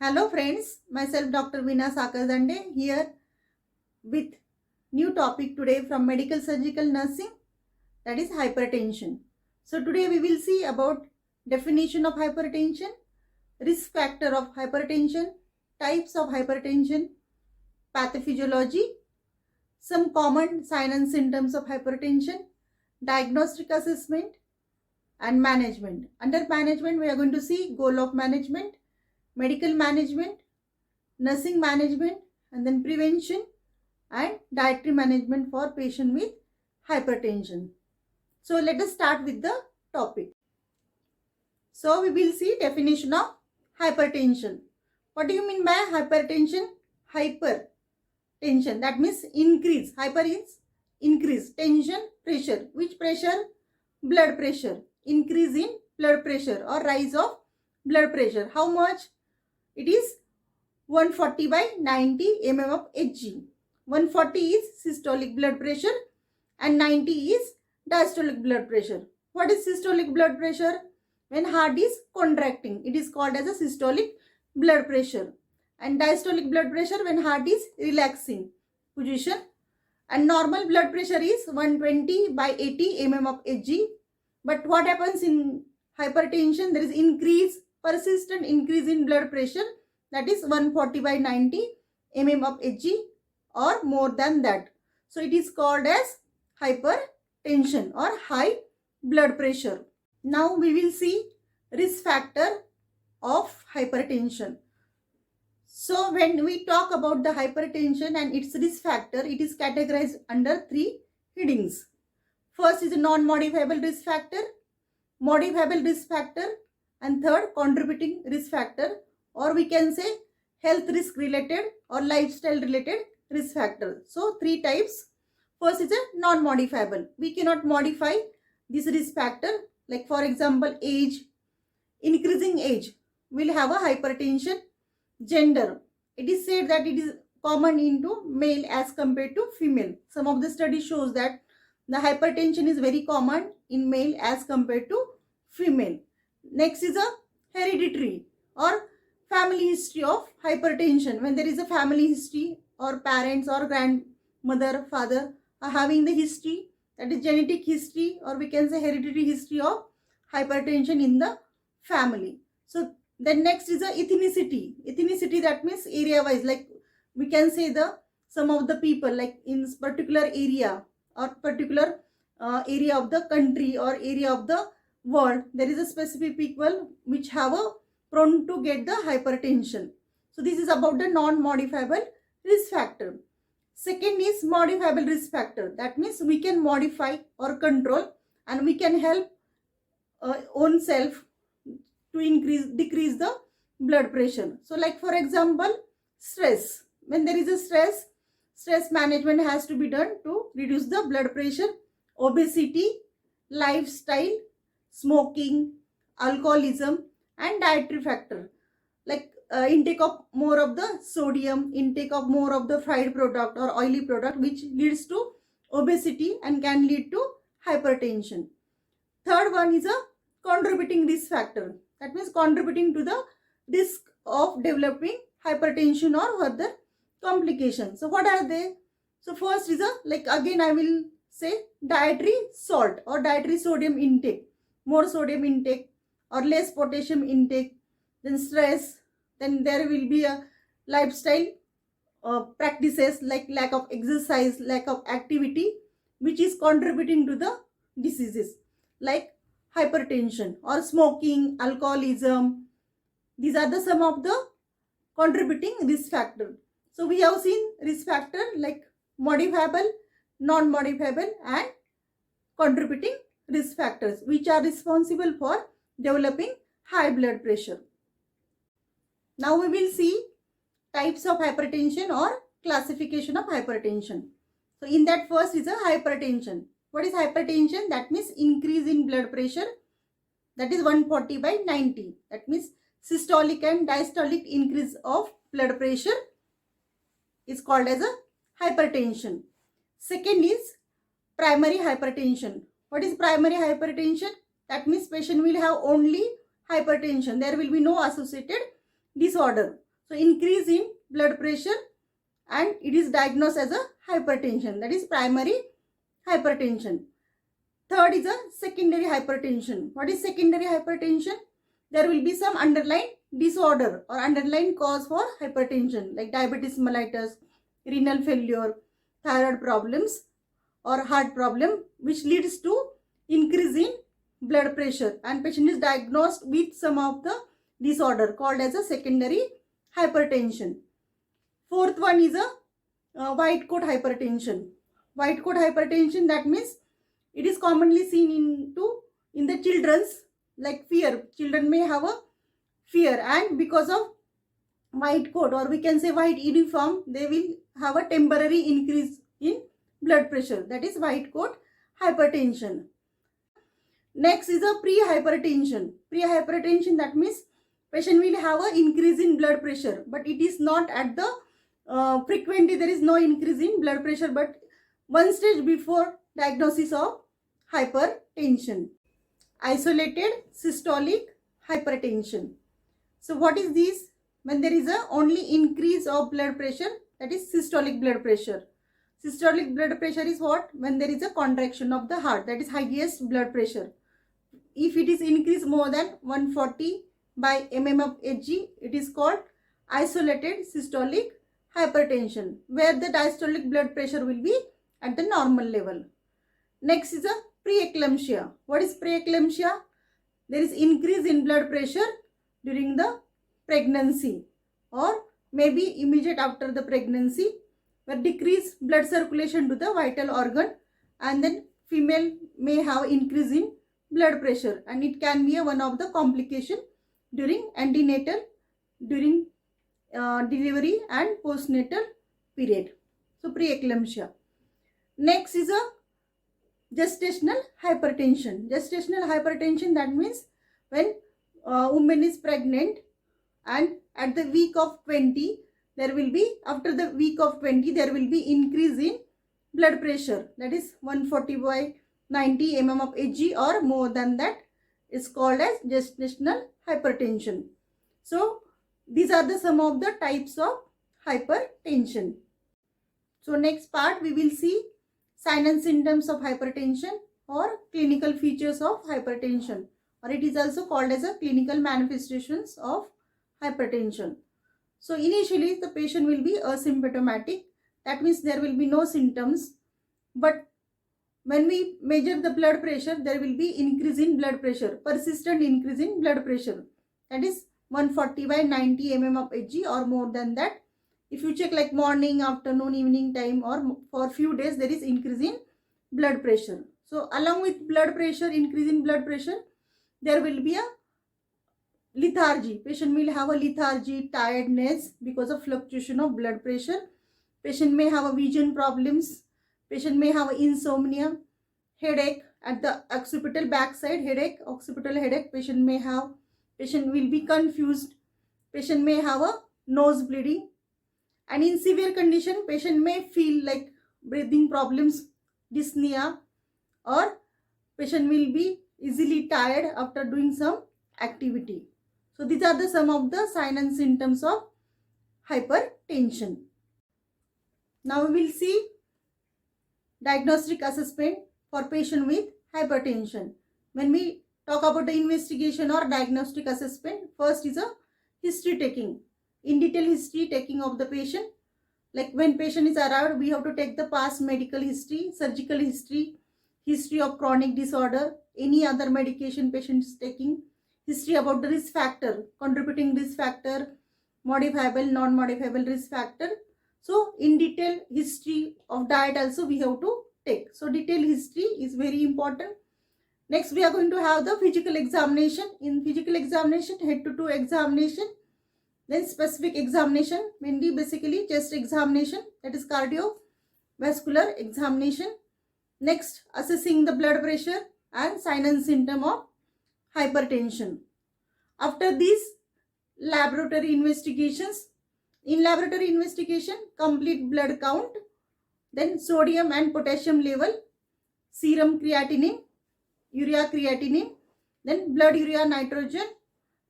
Hello friends, myself Dr. Veena Sakardande here with new topic today from medical surgical nursing, that is hypertension. So today we will see about definition of hypertension, risk factor of hypertension, types of hypertension, pathophysiology, some common signs and symptoms of hypertension, diagnostic assessment and management. Under management we are going to see goal of management, medical management, nursing management, and then prevention and dietary management for patient with hypertension. So let us start with the topic. So we will see definition of hypertension. What do you mean by hypertension? Hypertension, that means increase. Hyper is increase. Tension, pressure. Which pressure? Blood pressure. Increase in blood pressure or rise of blood pressure. How much? It is 140 by 90 mm of Hg. 140 is systolic blood pressure and 90 is diastolic blood pressure. What is systolic blood pressure? When heart is contracting, it is called as a systolic blood pressure. And diastolic blood pressure when heart is relaxing position. And normal blood pressure is 120 by 80 mm of Hg. But what happens in hypertension? There is increase, persistent increase in blood pressure, that is 140 by 90 mm of Hg or more than that. So it is called as hypertension or high blood pressure. Now we will see risk factor of hypertension. So when we talk about the hypertension and its risk factor, it is categorized under three headings. First is a non-modifiable risk factor, modifiable risk factor, and third contributing risk factor, or we can say health risk related or lifestyle related risk factor. So three types. First is a non-modifiable. We cannot modify this risk factor. Like for example, age, increasing age will have a hypertension. Gender, it is said that it is common into male as compared to female. Some of the studies shows that the hypertension is very common in male as compared to female. Next is a hereditary or family history of hypertension. When there is a family history or parents or grandmother, father are having the history, that is genetic history or we can say hereditary history of hypertension in the family. So then next is a ethnicity. Ethnicity, that means area wise, like we can say the some of the people like in particular area or particular area of the country or area of the world, there is a specific people which have a prone to get the hypertension. So this is about the non-modifiable risk factor. Second is modifiable risk factor. That means we can modify or control and we can help own self to decrease the blood pressure. So like for example, stress. When there is a stress management has to be done to reduce the blood pressure. Obesity, lifestyle, smoking, alcoholism, and dietary factor like intake of more of the sodium, intake of more of the fried product or oily product, which leads to obesity and can lead to hypertension. Third one is a contributing risk factor. That means contributing to the risk of developing hypertension or further complications. So what are they? So first is a, like again I will say, dietary salt or dietary sodium intake, more sodium intake or less potassium intake, then stress, then there will be a lifestyle practices like lack of exercise, lack of activity, which is contributing to the diseases like hypertension or smoking, alcoholism. These are the some of the contributing risk factor. So we have seen risk factor like modifiable, non-modifiable and contributing risk factors which are responsible for developing high blood pressure. Now we will see types of hypertension or classification of hypertension. So in that first is a hypertension. What is hypertension? That means increase in blood pressure, that is 140 by 90. That means systolic and diastolic increase of blood pressure is called as a hypertension. Second is primary hypertension. What is primary hypertension? That means patient will have only hypertension. There will be no associated disorder. So increase in blood pressure, and it is diagnosed as a hypertension, that is primary hypertension. Third is a secondary hypertension. What is secondary hypertension? There will be some underlying disorder or underlying cause for hypertension like diabetes mellitus, renal failure, thyroid problems or heart problem, which leads to increase in blood pressure, and patient is diagnosed with some of the disorder called as a secondary hypertension. Fourth one is a white coat hypertension. White coat hypertension, that means it is commonly seen in the children's, like fear. Children may have a fear, and because of white coat, or we can say white uniform, they will have a temporary increase in blood pressure, that is white coat hypertension. Next is a pre-hypertension. Pre-hypertension, that means patient will have an increase in blood pressure, but it is not at the frequently there is no increase in blood pressure, but one stage before diagnosis of hypertension. Isolated systolic hypertension. So what is this? When there is a only increase of blood pressure, that is systolic blood pressure. Systolic blood pressure is what? When there is a contraction of the heart, that is highest blood pressure. If it is increased more than 140 by mm of Hg, it is called isolated systolic hypertension, where the diastolic blood pressure will be at the normal level. Next is a preeclampsia. What is preeclampsia? There is increase in blood pressure during the pregnancy or maybe immediate after the pregnancy, where decreased blood circulation to the vital organ, and then female may have increase in blood pressure, and it can be one of the complication during antenatal, during delivery and postnatal period. So preeclampsia. Next is a gestational hypertension. Gestational hypertension, that means when woman is pregnant and at the week of 20 there will be, after the week of 20 there will be increase in blood pressure, that is 140 by 90 mm of Hg or more than that, is called as gestational hypertension. So these are the some of the types of hypertension. So next part we will see signs and symptoms of hypertension or clinical features of hypertension, or it is also called as a clinical manifestations of hypertension. So initially the patient will be asymptomatic, that means there will be no symptoms, but when we measure the blood pressure there will be increase in blood pressure, persistent increase in blood pressure, that is 140 by 90 mm of Hg or more than that. If you check like morning, afternoon, evening time, or for few days there is increase in blood pressure. So along with blood pressure, increase in blood pressure, there will be a lethargy. Patient will have a lethargy, tiredness because of fluctuation of blood pressure. Patient may have a vision problems. Patient may have insomnia, headache at the occipital backside, headache, occipital headache. Patient may have. Patient will be confused. Patient may have a nose bleeding. And in severe condition, patient may feel like breathing problems, dyspnea, or patient will be easily tired after doing some activity. So these are the some of the signs and symptoms of hypertension. Now we will see diagnostic assessment for patient with hypertension. When we talk about the investigation or diagnostic assessment, first is a history taking. In detail history taking of the patient, like when patient is arrived, we have to take the past medical history, surgical history, history of chronic disorder, any other medication patient is taking, history about the risk factor, contributing risk factor, modifiable, non-modifiable risk factor. So in detail history of diet also we have to take. So detailed history is very important. Next we are going to have the physical examination. In physical examination, head to toe examination. Then specific examination, mainly basically chest examination, that is cardiovascular examination. Next, assessing the blood pressure and sign and symptom of hypertension. After these laboratory investigations, in laboratory investigation, complete blood count, then sodium and potassium level, serum creatinine, urea creatinine, then blood urea nitrogen,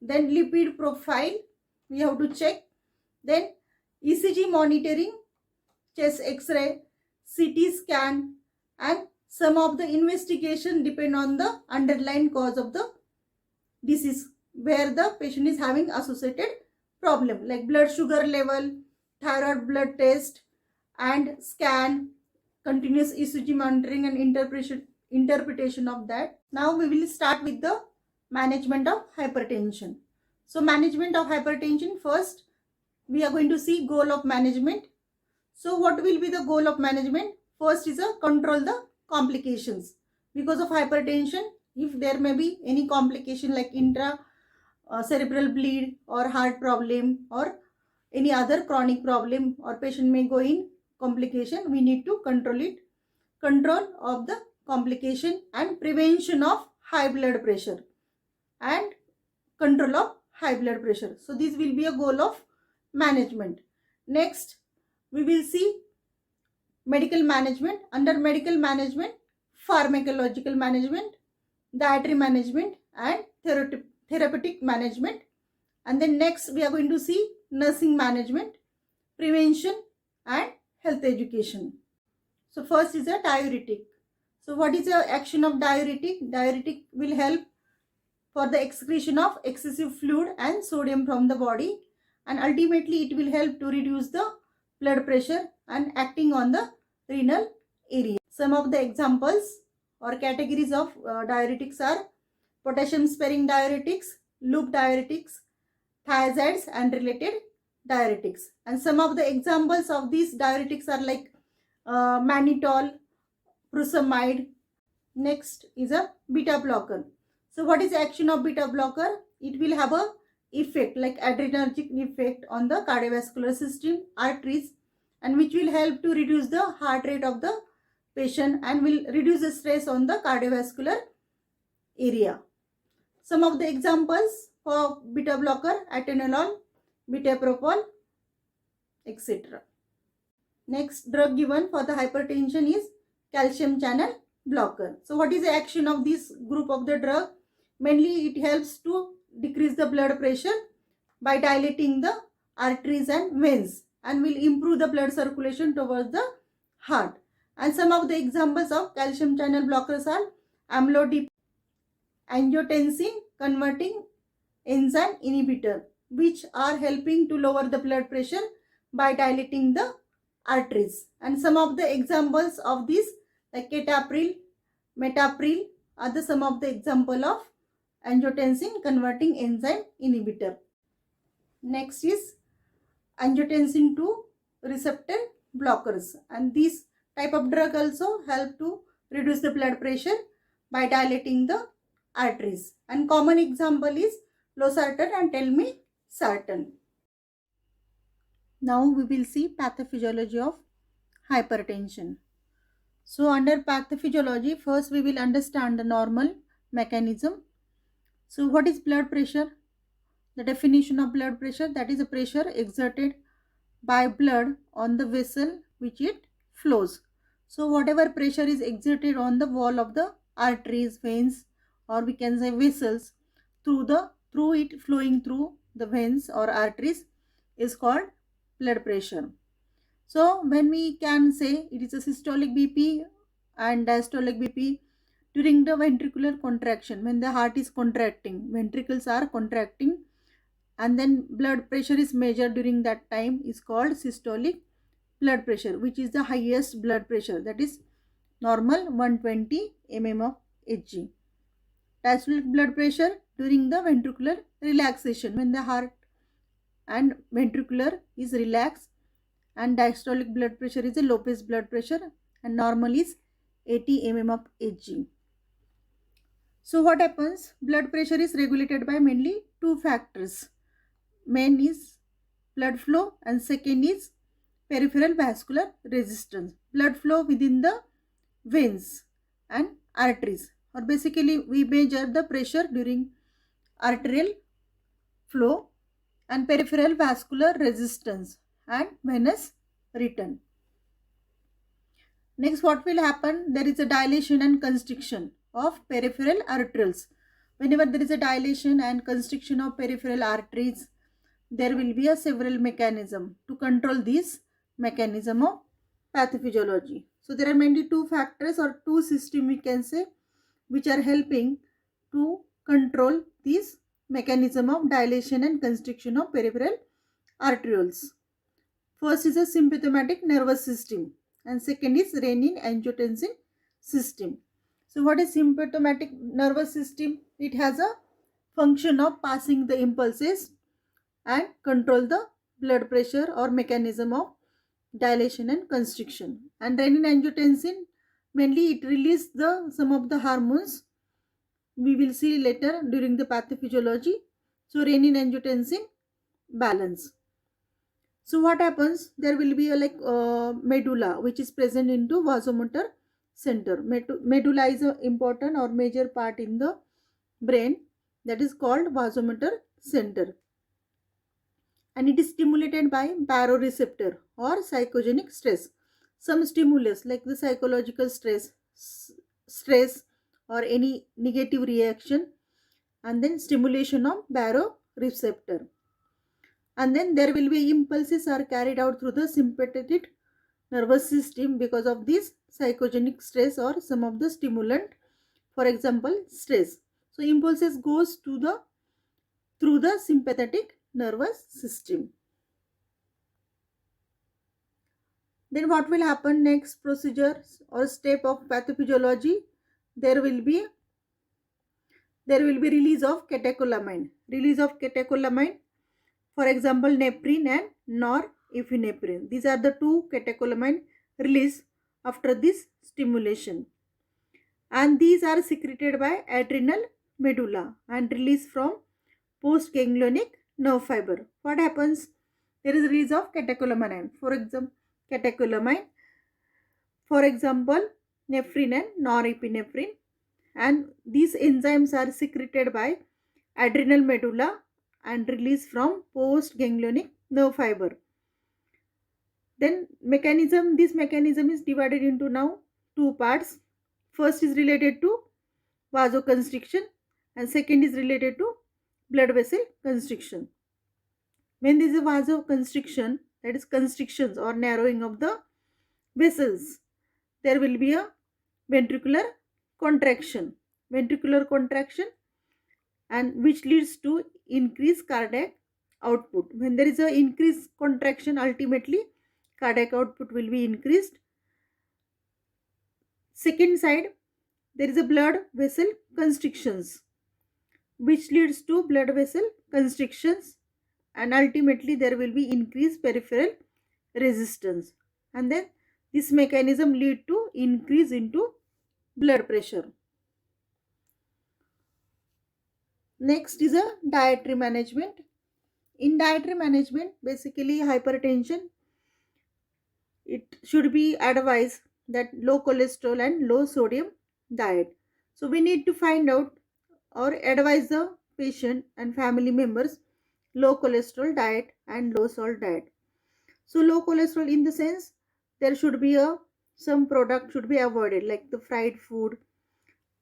then lipid profile we have to check, Then ECG monitoring, chest X-ray, CT scan, and some of the investigation depend on the underlying cause of the disease where the patient is having associated problem, like blood sugar level, thyroid blood test and scan, continuous ECG monitoring and interpretation of that. Now we will start with the management of hypertension. So management of hypertension, first we are going to see goal of management. So what will be the goal of management? First is a control the complications because of hypertension. If there may be any complication like cerebral bleed or heart problem or any other chronic problem, or patient may go in complication, we need to control it. Control of the complication and prevention of high blood pressure and control of high blood pressure. So this will be a goal of management. Next we will see medical management. Under medical management, pharmacological management, dietary management and therapeutic management. And then next we are going to see nursing management, prevention and health education. So first is a diuretic. So what is the action of diuretic? Diuretic will help for the excretion of excessive fluid and sodium from the body, and ultimately it will help to reduce the blood pressure and acting on the renal area. Some of the examples or categories of diuretics are potassium sparing diuretics, loop diuretics, thiazides and related diuretics. And some of the examples of these diuretics are like mannitol, furosemide. Next is a beta blocker. So what is the action of beta blocker? It will have a effect like adrenergic effect on the cardiovascular system, arteries, and which will help to reduce the heart rate of the patient and will reduce the stress on the cardiovascular area. Some of the examples for beta blocker: atenolol, bitoprolol, etc. Next drug given for the hypertension is calcium channel blocker. So what is the action of this group of the drug? Mainly it helps to decrease the blood pressure by dilating the arteries and veins and will improve the blood circulation towards the heart. And some of the examples of calcium channel blockers are amlodipine, angiotensin converting enzyme inhibitor, which are helping to lower the blood pressure by dilating the arteries. And some of the examples of this like ketapril, metapril are some of the example of angiotensin converting enzyme inhibitor. Next is angiotensin 2 receptor blockers, and these type of drug also help to reduce the blood pressure by dilating the arteries. And common example is losartan and telmisartan. Now we will see pathophysiology of hypertension. So under pathophysiology, first we will understand the normal mechanism. So what is blood pressure? The definition of blood pressure, that is a pressure exerted by blood on the vessel which it flows. So whatever pressure is exerted on the wall of the arteries, veins, or we can say vessels through it flowing through the veins or arteries is called blood pressure. So when we can say it is a systolic BP and diastolic BP during the ventricular contraction, when the heart is contracting, ventricles are contracting, and then blood pressure is measured during that time is called systolic blood pressure, which is the highest blood pressure, that is normal 120 mm of Hg. Diastolic blood pressure during the ventricular relaxation, when the heart and ventricular is relaxed, and diastolic blood pressure is a lowest blood pressure and normal is 80 mm of Hg. So what happens? Blood pressure is regulated by mainly two factors. Main is blood flow and second is peripheral vascular resistance. Blood flow within the veins and arteries, or basically we measure the pressure during arterial flow and peripheral vascular resistance and venous return. Next, what will happen? There is a dilation and constriction of peripheral arteries. Whenever there is a dilation and constriction of peripheral arteries, there will be a several mechanism to control this mechanism of pathophysiology. So there are mainly two factors or two systems we can say which are helping to control this mechanism of dilation and constriction of peripheral arterioles. First is a sympathetic nervous system and second is renin-angiotensin system. So what is sympathetic nervous system? It has a function of passing the impulses and control the blood pressure or mechanism of dilation and constriction. And renin-angiotensin, mainly it releases some of the hormones we will see later during the pathophysiology. So renin-angiotensin balance. So what happens? There will be a medulla which is present into vasomotor center. Medulla is an important or major part in the brain, that is called vasomotor center, and it is stimulated by baroreceptor or psychogenic stress. Some stimulus like the psychological stress or any negative reaction, and then stimulation of baroreceptor. And then there will be impulses are carried out through the sympathetic nervous system because of this psychogenic stress or some of the stimulant, for example stress. So impulses goes to the through the sympathetic nervous system. Then what will happen next procedure or step of pathophysiology? There will be release of catecholamine. Release of catecholamine, for example nephrin and norepinephrine. These are the two catecholamine released after this stimulation, and these are secreted by adrenal medulla and released from postganglionic nerve fiber. What happens? There is release of catecholamine. For example, nephrin and norepinephrine, and these enzymes are secreted by adrenal medulla and released from postganglionic nerve fiber. Then this mechanism is divided into now two parts. First is related to vasoconstriction and second is related to blood vessel constriction. When there is a vasoconstriction, that is constrictions or narrowing of the vessels, there will be a ventricular contraction, and which leads to increased cardiac output. When there is a increased contraction, ultimately cardiac output will be increased. Second side, there is a blood vessel constrictions, which leads to blood vessel constrictions, and ultimately there will be increased peripheral resistance, and then this mechanism lead to increase into blood pressure. Next is a dietary management. In dietary management, basically hypertension, it should be advised that low cholesterol and low sodium diet. So we need to find out or advise the patient and family members low cholesterol diet and low salt diet. So low cholesterol in the sense there should be some product should be avoided, like the fried food,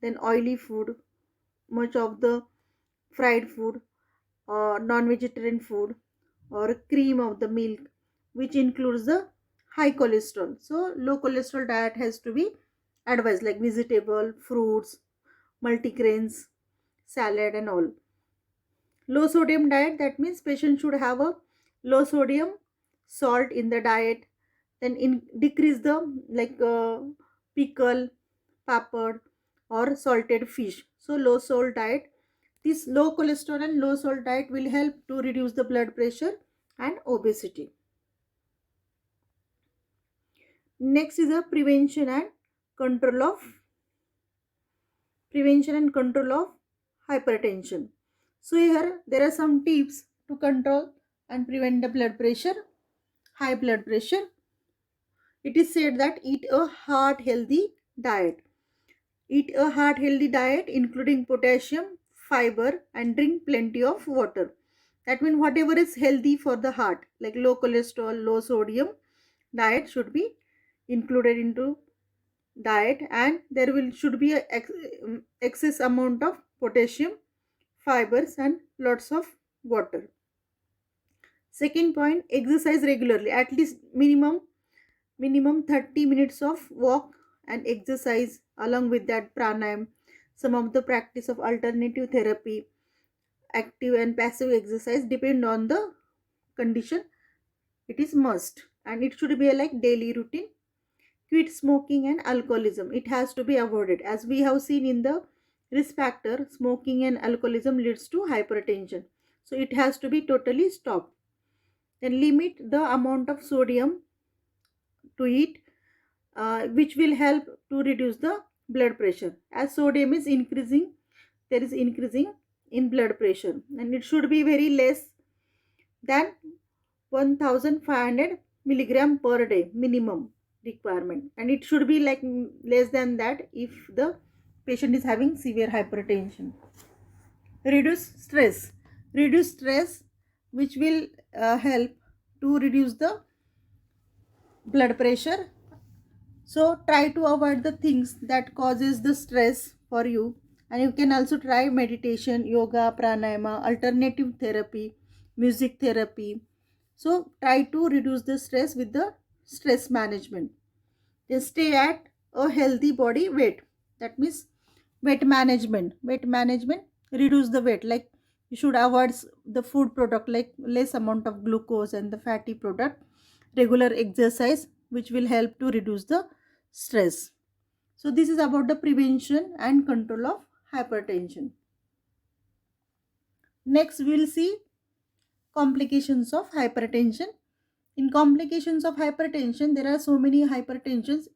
then oily food, much of the fried food or non-vegetarian food or cream of the milk, which includes the high cholesterol. So low cholesterol diet has to be advised, like vegetable, fruits, multigrains, salad and all. Low sodium diet, that means patient should have a low sodium salt in the diet, then decrease the pickle, papad or salted fish. So low salt diet. This low cholesterol and low salt diet will help to reduce the blood pressure and obesity. Next is a prevention and control of hypertension. So here there are some tips to control and prevent the high blood pressure. It is said that eat a heart healthy diet. Eat a heart healthy diet including potassium, fiber and drink plenty of water. That means whatever is healthy for the heart, like low cholesterol, low sodium diet should be included into diet, and there should be a excess amount of potassium, fibers and lots of water. Second point, exercise regularly, at least minimum 30 minutes of walk and exercise. Along with that, pranayam, some of the practice of alternative therapy, active and passive exercise depend on the condition. It is must, and it should be a like daily routine. Quit smoking and alcoholism, it has to be avoided. As we have seen in the risk factor, smoking and alcoholism leads to hypertension, so it has to be totally stopped. Then limit the amount of sodium to eat, which will help to reduce the blood pressure. As sodium is increasing, there is increasing in blood pressure, and it should be very less than 1500 milligram per day minimum requirement, and it should be like less than that if the patient is having severe hypertension. Reduce stress, which will help to reduce the blood pressure. So try to avoid the things that causes the stress for you, and you can also try meditation, yoga, pranayama, alternative therapy, music therapy. So try to reduce the stress with the stress management. Then stay at a healthy body weight. That means weight management. Weight management, reduce the weight. Like you should avoid the food product like less amount of glucose and the fatty product. Regular exercise, which will help to reduce the stress. So this is about the prevention and control of hypertension. Next we will see complications of hypertension. In complications of hypertension, there are so many hypertension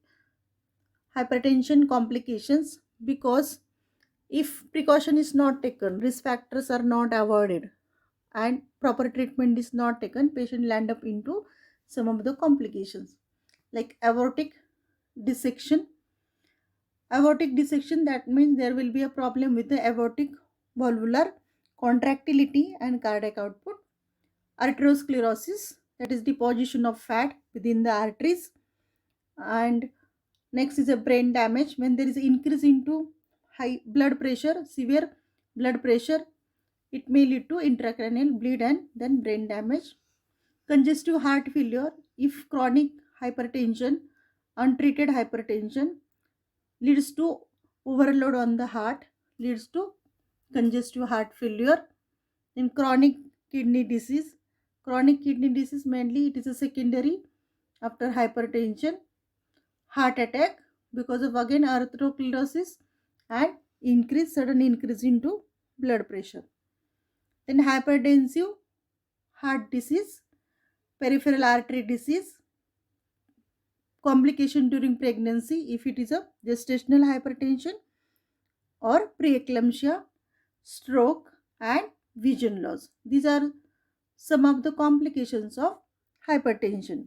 complications, because if precaution is not taken, risk factors are not avoided, and proper treatment is not taken, patient land up into some of the complications like aortic dissection. Aortic dissection, that means there will be a problem with the aortic valvular contractility and cardiac output. Arteriosclerosis, that is deposition of fat within the arteries. And next is a brain damage, when there is increase into high blood pressure, severe blood pressure, it may lead to intracranial bleed and then brain damage. Congestive heart failure, if chronic hypertension, untreated hypertension leads to overload on the heart, leads to congestive heart failure. In chronic kidney disease, mainly it is a secondary after hypertension. Heart attack, because of again atherosclerosis and sudden increase into blood pressure. Then hypertensive heart disease, peripheral artery disease, complication during pregnancy if it is a gestational hypertension, or preeclampsia, stroke, and vision loss. These are some of the complications of hypertension.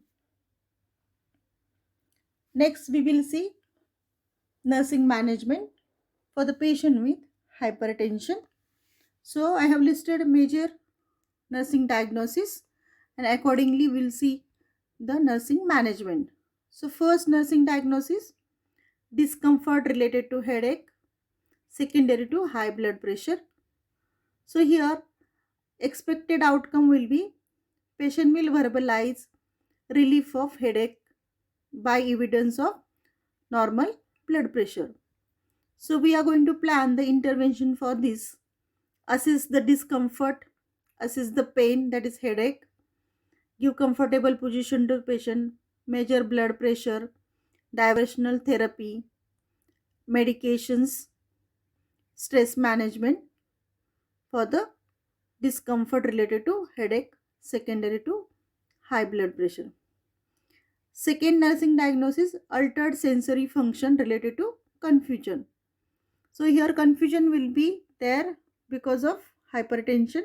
Next, we will see nursing management for the patient with hypertension. So, I have listed major nursing diagnosis, and accordingly we'll see the nursing management. So, first nursing diagnosis, discomfort related to headache, secondary to high blood pressure. So, here expected outcome will be patient will verbalize relief of headache by evidence of normal blood pressure. So we are going to plan the intervention for this. Assess the discomfort, assess the pain, that is headache, give comfortable position to patient, measure blood pressure, diversional therapy, medications, stress management for the discomfort related to headache secondary to high blood pressure. Second nursing diagnosis, altered sensory function related to confusion. So here confusion will be there because of hypertension.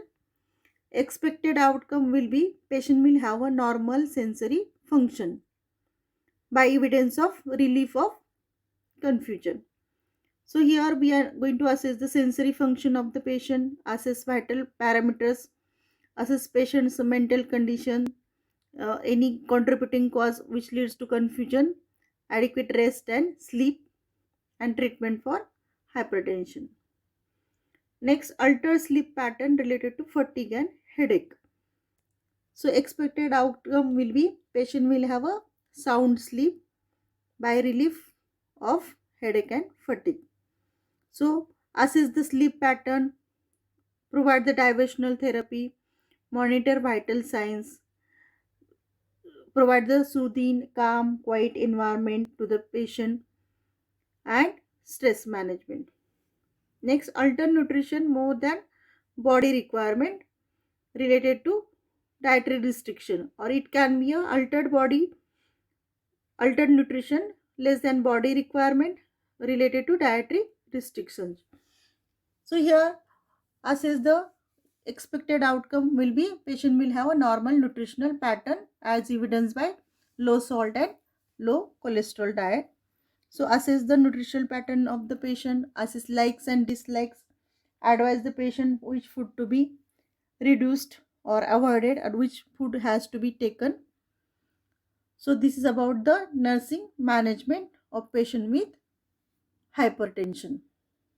Expected outcome will be patient will have a normal sensory function by evidence of relief of confusion. So here we are going to assess the sensory function of the patient, assess vital parameters, assess patient's mental condition, any contributing cause which leads to confusion, adequate rest and sleep, and treatment for hypertension. Next, altered sleep pattern related to fatigue and headache. So expected outcome will be patient will have a sound sleep by relief of headache and fatigue. So assess the sleep pattern, provide the diversional therapy, monitor vital signs, provide the soothing, calm, quiet environment to the patient, and stress management. Next, alter nutrition more than body requirement related to dietary restriction, or it can be a altered nutrition less than body requirement related to dietary restrictions. So here assess the expected outcome will be patient will have a normal nutritional pattern as evidenced by low salt and low cholesterol diet. So assess the nutritional pattern of the patient, assess likes and dislikes, advise the patient which food to be reduced or avoided and which food has to be taken. So this is about the nursing management of patient with hypertension.